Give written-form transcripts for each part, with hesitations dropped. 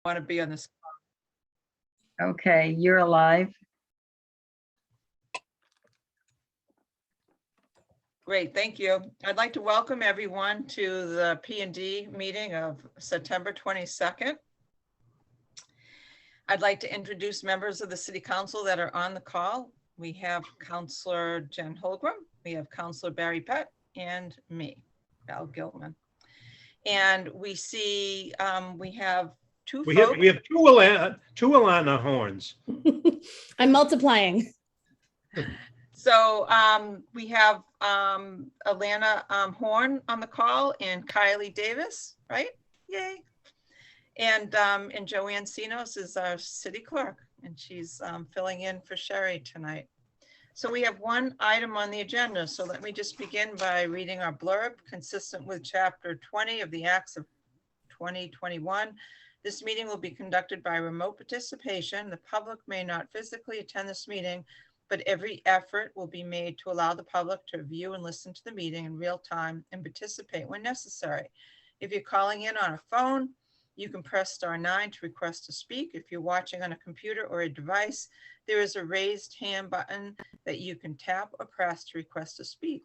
Want to be on this. Okay, you're alive. Great, thank you. I'd like to welcome everyone to the P&D meeting of September 22nd. I'd like to introduce members of the City Council that are on the call. We have Councilor Jen Holgram, we have Councilor Barry Pett, and me, Val Gilman. And we see we have two folks. We have two Alana Horns. I'm multiplying. So we have Alana Horn on the call and Kylie Davis, right? Yay. And Joanne Sinos is our city clerk, and she's filling in for Sherry tonight. So we have one item on the agenda. So let me just begin by reading our blurb consistent with Chapter 20 of the Acts of 2021. This meeting will be conducted by remote participation. The public may not physically attend this meeting, but every effort will be made to allow the public to view and listen to the meeting in real time and participate when necessary. If you're calling in on a phone, you can press *9 to request to speak. If you're watching on a computer or a device, there is a raised hand button that you can tap or press to request to speak.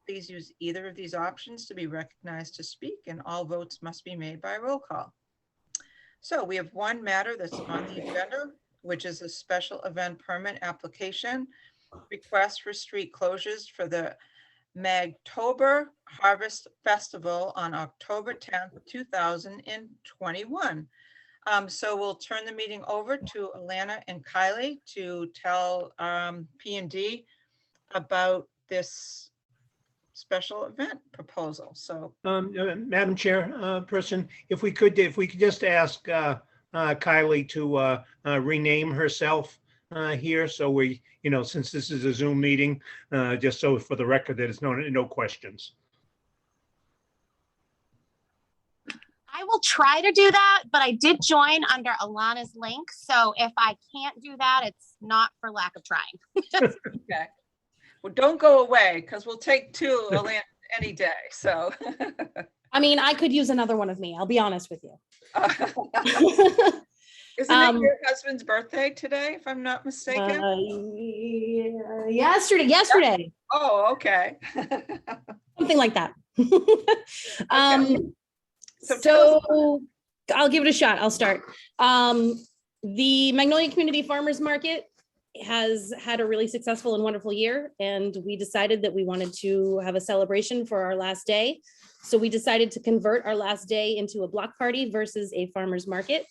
Please use either of these options to be recognized to speak, and all votes must be made by roll call. So we have one matter that's on the agenda, which is a special event permit application, request for street closures for the Magtober Harvest Festival on October 10th, 2021. So we'll turn the meeting over to Alana and Kylie to tell P&D about this special event proposal. So Madam Chairperson, if we could just ask Kylie to rename herself here, so we, since this is a Zoom meeting, just so for the record that it's no questions. I will try to do that, but I did join under Alana's link. So if I can't do that, it's not for lack of trying. okay. Well, don't go away, because we'll take two Alana any day. So I mean, I could use another one of me. I'll be honest with you. Isn't it your husband's birthday today, if I'm not mistaken? Yesterday. Oh, okay. Something like that. Okay. So I'll give it a shot. I'll start. The Magnolia Community Farmers Market has had a really successful and wonderful year, and we decided that we wanted to have a celebration for our last day. So we decided to convert our last day into a block party versus a farmers market.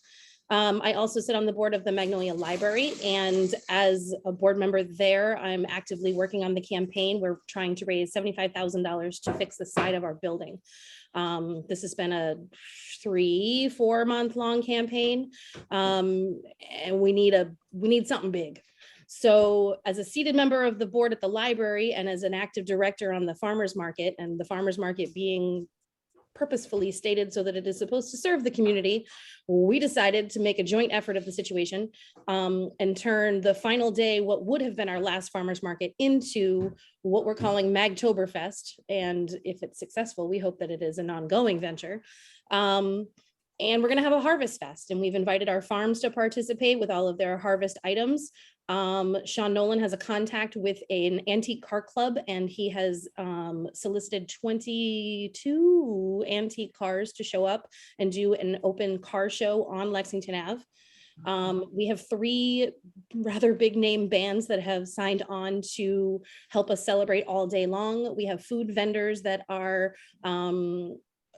I also sit on the board of the Magnolia Library, and as a board member there, I'm actively working on the campaign. We're trying to raise $75,000 to fix the side of our building. This has been a 3-4 month long campaign, and we need something big. So as a seated member of the board at the library and as an active director on the farmers market, and the farmers market being purposefully stated so that it is supposed to serve the community, we decided to make a joint effort of the situation and turn the final day, what would have been our last farmers market, into what we're calling Magtoberfest. And if it's successful, we hope that it is an ongoing venture. And we're going to have a harvest fest, and we've invited our farms to participate with all of their harvest items. Sean Nolan has a contact with an antique car club, and he has solicited 22 antique cars to show up and do an open car show on Lexington Ave. We have 3 rather big name bands that have signed on to help us celebrate all day long. We have food vendors that are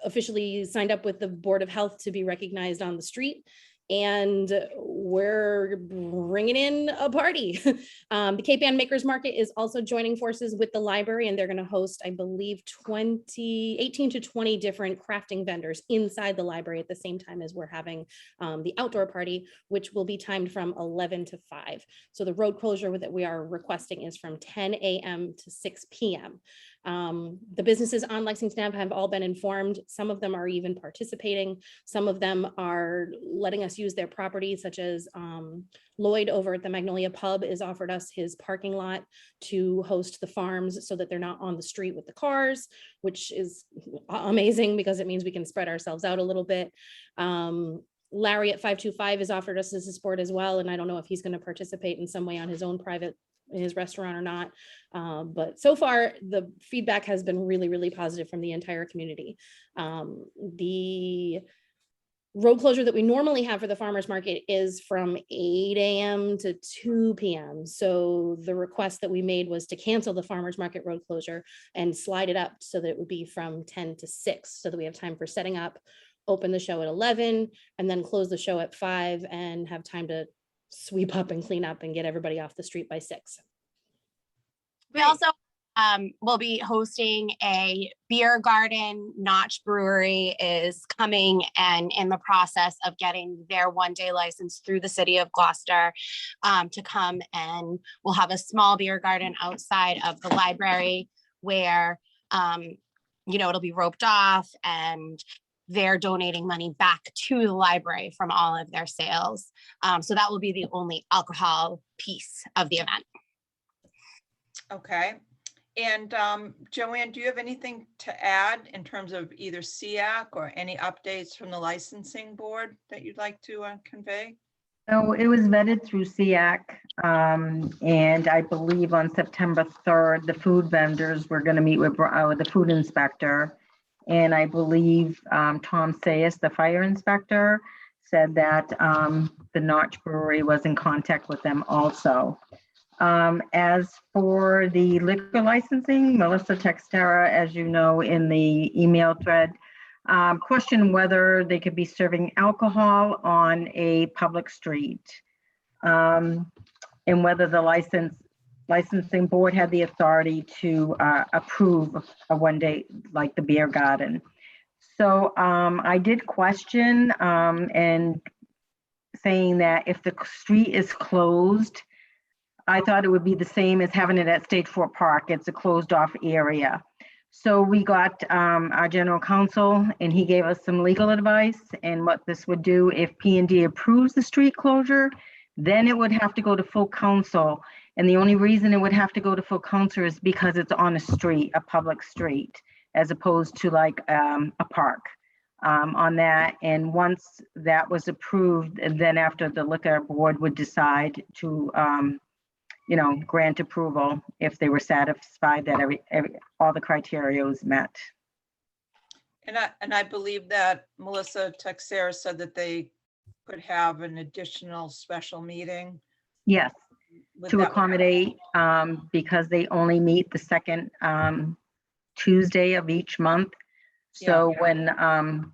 officially signed up with the Board of Health to be recognized on the street. And we're bringing in a party. The Cape Ann Makers Market is also joining forces with the library, and they're going to host, I believe, 18 to 20 different crafting vendors inside the library at the same time as we're having the outdoor party, which will be timed from 11 to 5. So the road closure that we are requesting is from 10 a.m. to 6 p.m. The businesses on Lexington Ave have all been informed. Some of them are even participating. Some of them are letting us use their property, such as Lloyd over at the Magnolia Pub has offered us his parking lot to host the farms so that they're not on the street with the cars, which is amazing because it means we can spread ourselves out a little bit. Larry at 525 has offered us his support as well, and I don't know if he's going to participate in some way on his own private, in his restaurant or not. But so far, the feedback has been really, really positive from the entire community. The road closure that we normally have for the farmer's market is from 8 a.m. to 2 p.m. So the request that we made was to cancel the farmer's market road closure and slide it up so that it would be from 10 to 6, so that we have time for setting up, open the show at 11, and then close the show at 5 and have time to sweep up and clean up and get everybody off the street by 6. We also will be hosting a beer garden. Notch Brewery is coming and in the process of getting their one-day license through the city of Gloucester to come, and we'll have a small beer garden outside of the library where, it'll be roped off, and they're donating money back to the library from all of their sales. So that will be the only alcohol piece of the event. Okay. And Joanne, do you have anything to add in terms of either SEAC or any updates from the licensing board that you'd like to convey? So it was vetted through SEAC, and I believe on September 3rd, the food vendors were going to meet with the food inspector. And I believe Tom Sayers, the fire inspector, said that the Notch Brewery was in contact with them also. As for the liquor licensing, Melissa Textera, as you know, in the email thread, questioned whether they could be serving alcohol on a public street, and whether the licensing board had the authority to approve a one-day, like the beer garden. So I did question and saying that if the street is closed, I thought it would be the same as having it at State Fort Park. It's a closed off area. So we got our general counsel, and he gave us some legal advice and what this would do if P&D approves the street closure, then it would have to go to full council. And the only reason it would have to go to full council is because it's on a street, a public street, as opposed to like a park on that. And once that was approved, and then after the liquor board would decide to grant approval if they were satisfied that all the criteria was met. And I believe that Melissa Texera said that they could have an additional special meeting. Yes, Would to that- accommodate, because they only meet the second Tuesday of each month. So when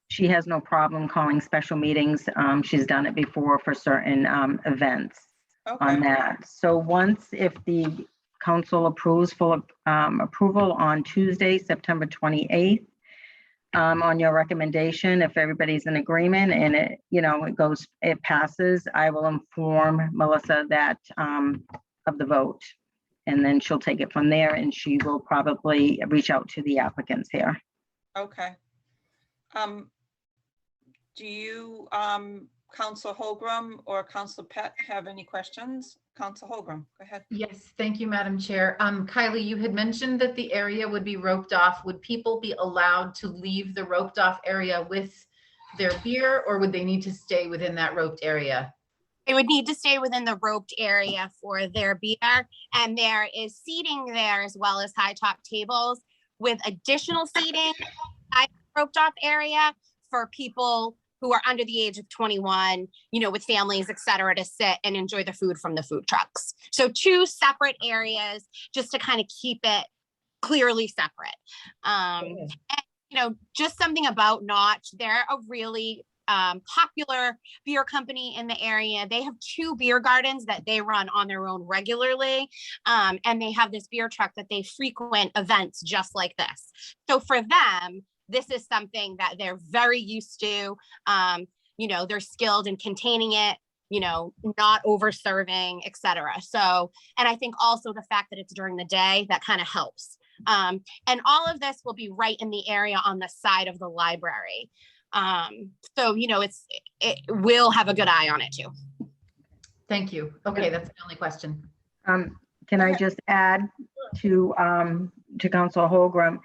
she has no problem calling special meetings, she's done it before for certain events. Okay. On that. So once, if the council approves full approval on Tuesday, September 28th, on your recommendation, if everybody's in agreement and it passes, I will inform Melissa that of the vote, and then she'll take it from there, and she will probably reach out to the applicants here. Okay. Do you, Council Holgram or Council Pett, have any questions? Council Holgram, go ahead. Yes, thank you, Madam Chair. Kylie, you had mentioned that the area would be roped off. Would people be allowed to leave the roped off area with their beer, or would they need to stay within that roped area? They would need to stay within the roped area for their beer, and there is seating there as well as high top tables with additional seating at the roped off area for people who are under the age of 21, with families, et cetera, to sit and enjoy the food from the food trucks. So 2 separate areas just to kind of keep it clearly separate. And, just something about Notch, they're a really popular beer company in the area. They have 2 beer gardens that they run on their own regularly. And they have this beer truck that they frequent events just like this. So for them, this is something that they're very used to. They're skilled in containing it, not over serving, et cetera. So, and I think also the fact that it's during the day, that kind of helps. And all of this will be right in the area on the side of the library. So, it will have a good eye on it too. Thank you. Okay, that's the only question. Can I just add to Council Holgram?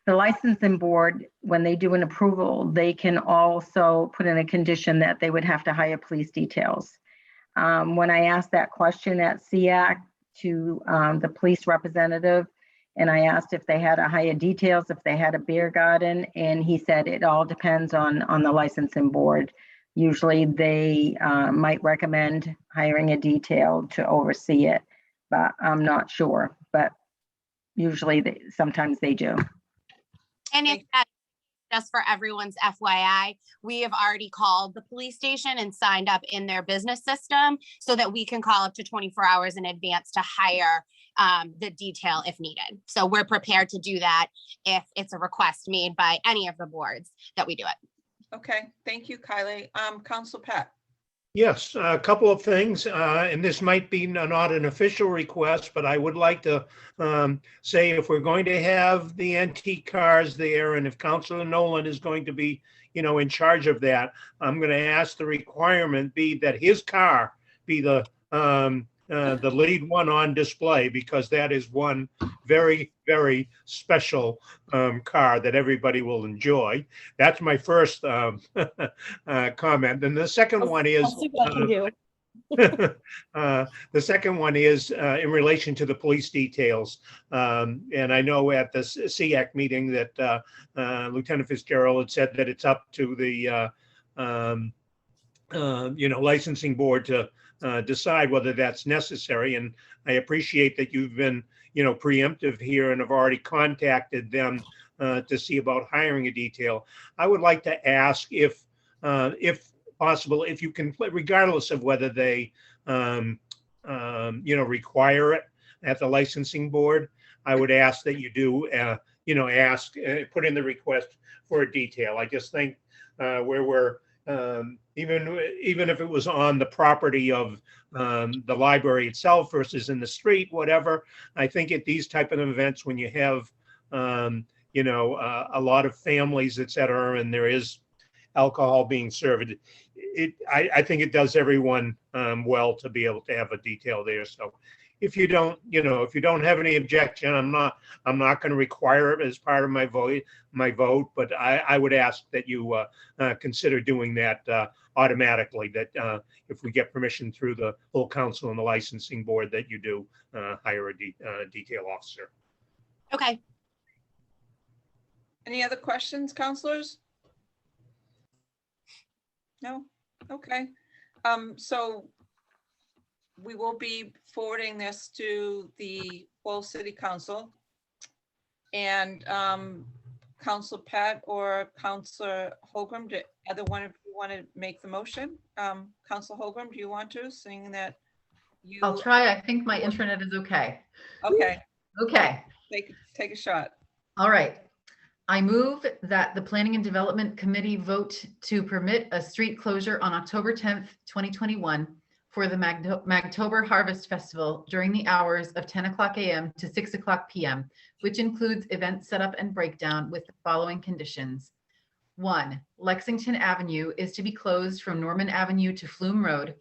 the licensing board, when they do an approval, they can also put in a condition that they would have to hire police details. When I asked that question at SEAC to the police representative, and I asked if they had to hire details, if they had a beer garden, and he said it all depends on the licensing board. Usually they might recommend hiring a detail to oversee it, but I'm not sure. But usually, sometimes they do. And if that, just for everyone's FYI, we have already called the police station and signed up in their business system so that we can call up to 24 hours in advance to hire the detail if needed. So we're prepared to do that if it's a request made by any of the boards that we do it. Okay, thank you, Kylie. Council Pat. Yes, a couple of things, and this might be not an official request, but I would like to say if we're going to have the antique cars there, and if Councilor Nolan is going to be, in charge of that, I'm going to ask the requirement be that his car be the lead one on display, because that is one very, very special car that everybody will enjoy. That's my first comment. And the second one is, I'll see what I can do. the second one is in relation to the police details. And I know at the SEAC meeting that Lieutenant Fitzgerald had said that it's up to the licensing board to decide whether that's necessary. And I appreciate that you've been, preemptive here and have already contacted them to see about hiring a detail. I would like to ask if possible, if you can, regardless of whether they, require it at the licensing board, I would ask that you do, put in the request for a detail. I just think where we're, even if it was on the property of the library itself versus in the street, whatever, I think at these type of events, when you have, a lot of families, et cetera, and there is alcohol being served, I think it does everyone well to be able to have a detail there. So if you don't, if you don't have any objection, I'm not going to require it as part of my vote, but I would ask that you consider doing that automatically, that if we get permission through the full council and the licensing board, that you do hire a detail officer. Okay. Any other questions, counselors? No? Okay. So we will be forwarding this to the full city council. And Council Pat or Councilor Holgram, do either one of you want to make the motion? Councilor Holgram, do you want to, seeing that you? I'll try. I think my internet is okay. Okay, Okay. take a shot. All right. I move that the Planning and Development Committee vote to permit a street closure on October 10th, 2021 for the Magtober Harvest Festival during the hours of 10 o'clock a.m. to 6 o'clock p.m., which includes event setup and breakdown with the following conditions. 1, Lexington Avenue is to be closed from Norman Avenue to Flume Road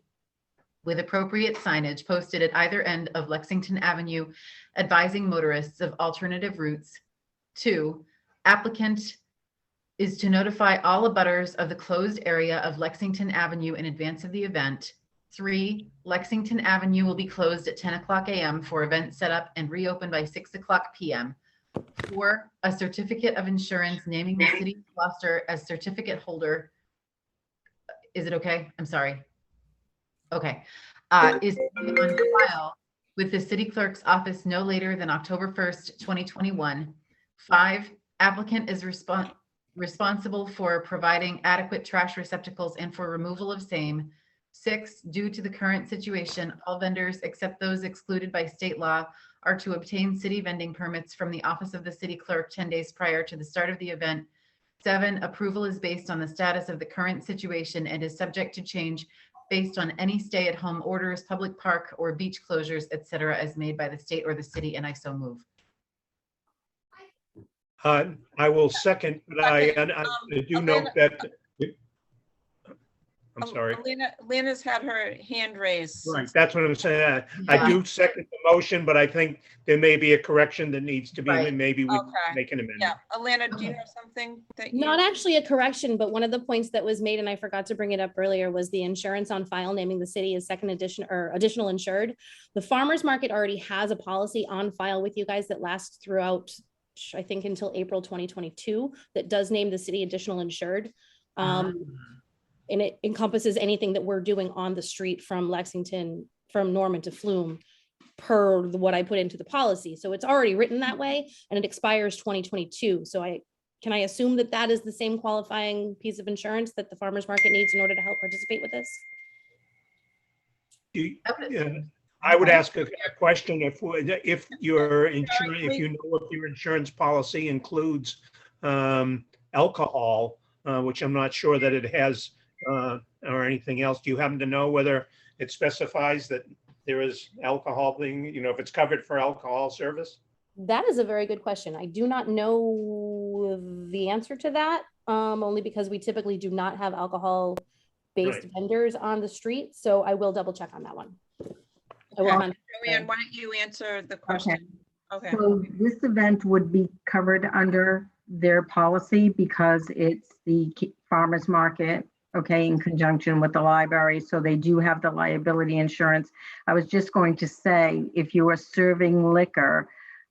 with appropriate signage posted at either end of Lexington Avenue advising motorists of alternative routes. 2, applicant is to notify all abutters of the closed area of Lexington Avenue in advance of the event. 3, Lexington Avenue will be closed at 10 o'clock a.m. for event setup and reopen by 6 o'clock p.m. 4, a certificate of insurance naming the city of Gloucester as certificate holder. Is it okay? I'm sorry. Okay. Is on file with the city clerk's office no later than October 1st, 2021. 5, applicant is responsible for providing adequate trash receptacles and for removal of same. 6, due to the current situation, all vendors except those excluded by state law are to obtain city vending permits from the office of the city clerk 10 days prior to the start of the event. 7, approval is based on the status of the current situation and is subject to change based on any stay-at-home orders, public park or beach closures, etc., as made by the state or the city, and I so move. I will second, but I do note that. I'm sorry. Lena's had her hand raised. Right, that's what I'm saying. I Yeah. do second the motion, but I think there may be a correction that needs to be, Right. maybe we Okay. make an amendment. Yeah, Alana, do you Okay. have something that you? Not actually a correction, but one of the points that was made, and I forgot to bring it up earlier, was the insurance on file naming the city as second edition or additional insured. The farmer's market already has a policy on file with you guys that lasts throughout, I think, until April 2022, that does name the city additional insured. And it encompasses anything that we're doing on the street from Lexington, from Norman to Flume, per what I put into the policy. So it's already written that way, and it expires 2022. So can I assume that that is the same qualifying piece of insurance that the farmer's market needs in order to help participate with this? I would ask a question if your insurance, if you know if your insurance policy includes alcohol, which I'm not sure that it has, or anything else. Do you happen to know whether it specifies that there is alcohol being, if it's covered for alcohol service? That is a very good question. I do not know the answer to that, only because we typically do not have alcohol-based Right. vendors on the street. So I will double check on that one. I will Okay. contact Joanne, why don't you answer the question? Okay. So this event would be covered under their policy because it's the farmer's market, okay, in conjunction with the library. So they do have the liability insurance. I was just going to say, if you are serving liquor,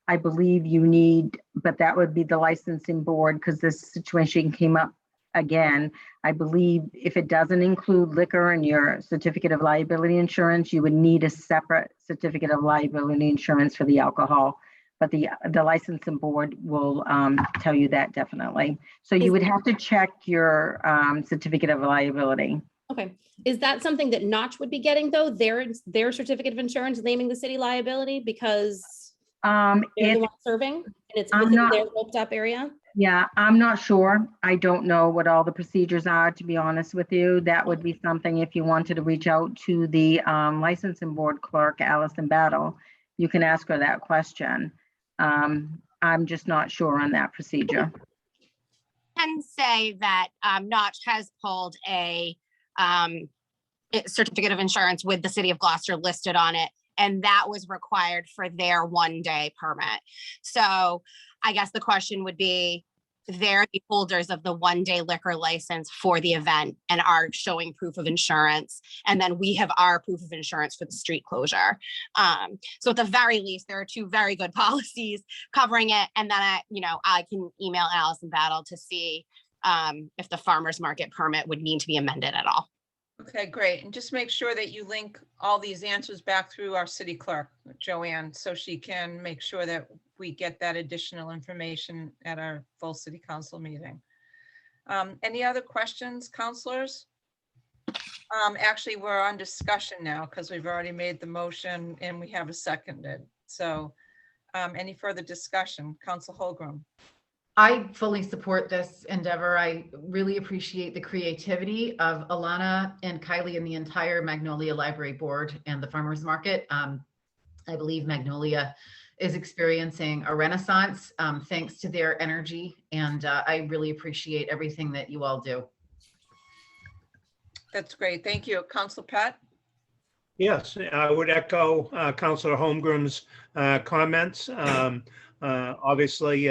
I believe you need, but that would be the licensing board because this situation came up again. I believe if it doesn't include liquor in your certificate of liability insurance, you would need a separate certificate of liability insurance for the alcohol. But the licensing board will tell you that definitely. So you would have to check your certificate of liability. Okay, is that something that Notch would be getting though? Their certificate of insurance naming the city liability because they're the one serving and it's I'm within not- their roped up area? Yeah, I'm not sure. I don't know what all the procedures are, to be honest with you. That would be something if you wanted to reach out to the licensing board clerk, Allison Battle, you can ask her that question. I'm just not sure on that procedure. Can say that Notch has pulled a certificate of insurance with the city of Gloucester listed on it, and that was required for their one-day permit. So I guess the question would be, they're the holders of the one-day liquor license for the event and are showing proof of insurance. And then we have our proof of insurance for the street closure. So at the very least, there are two very good policies covering it. And then I can email Allison Battle to see if the farmer's market permit would need to be amended at all. Okay, great. And just make sure that you link all these answers back through our city clerk, Joanne, so she can make sure that we get that additional information at our full city council meeting. Any other questions, counselors? Actually, we're on discussion now because we've already made the motion and we have a seconded. So any further discussion? Council Holgram. I fully support this endeavor. I really appreciate the creativity of Alana and Kylie and the entire Magnolia Library Board and the Farmers Market. I believe Magnolia is experiencing a renaissance thanks to their energy, and I really appreciate everything that you all do. That's great. Thank you. Council Pat? Yes, I would echo Councilor Holmgren's comments. Obviously,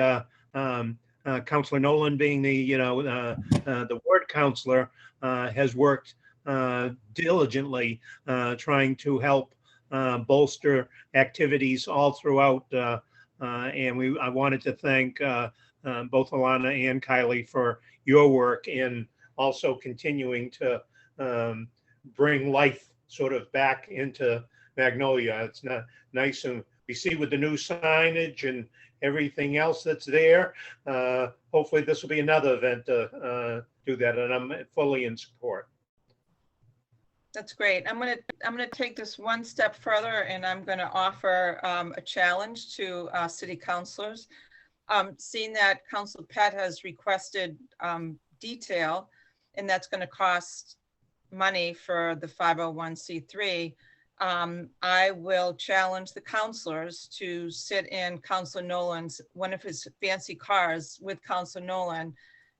Councilor Nolan being the ward counselor has worked diligently trying to help bolster activities all throughout. And I wanted to thank both Alana and Kylie for your work in also continuing to bring life sort of back into Magnolia. It's not nice, and we see with the new signage and everything else that's there. Hopefully this will be another event to do that, and I'm fully in support. That's great. I'm gonna take this one step further, and I'm gonna offer a challenge to city councilors. Seeing that Council Pat has requested detail, and that's going to cost money for the 501c3. I will challenge the councilors to sit in Councilor Nolan's, one of his fancy cars with Councilor Nolan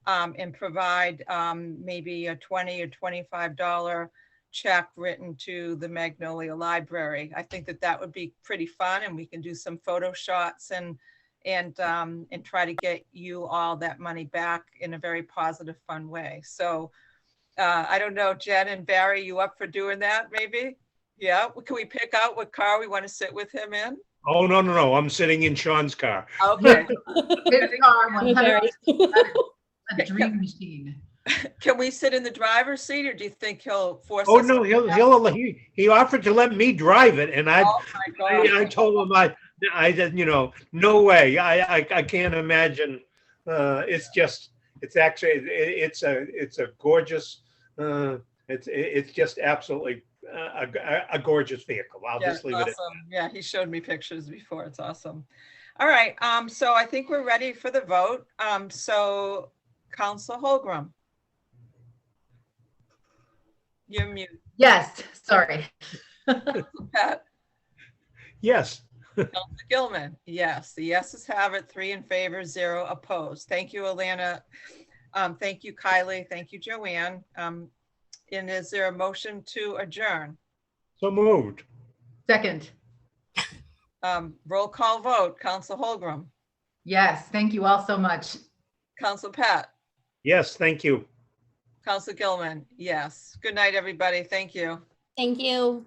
and provide maybe a $20 or $25 check written to the Magnolia Library. I think that that would be pretty fun, and we can do some photo shots and try to get you all that money back in a very positive, fun way. So I don't know, Jen and Barry, you up for doing that maybe? Yeah, can we pick out what car we want to sit with him in? Oh, no, no, no. I'm sitting in Sean's car. Okay. His car, Hey, Barry. 100%, a dream machine. Can we sit in the driver's seat, or do you think he'll force Oh, us? no, he offered to let me drive it, and Oh my God. I told him I said, you know, no way. I can't imagine. It's actually, it's a gorgeous, it's just absolutely a gorgeous vehicle. I'll Yeah, just leave it at awesome. Yeah, he showed me pictures before. It's awesome. All right, so I think we're ready for the vote. So Council Holgram. You're mute. Yes, sorry. Pat, yes. Council Gilman. Yes, the yeses have it, 3 in favor, 0 opposed. Thank you, Alana. Thank you, Kylie. Thank you, Joanne. And is there a motion to adjourn? So moved. Second, Roll call vote. Council Holgram, yes, thank you all so much. Council Pat, Yes, thank you. Council Gilman. Yes. Good night, everybody. Thank you. Thank you.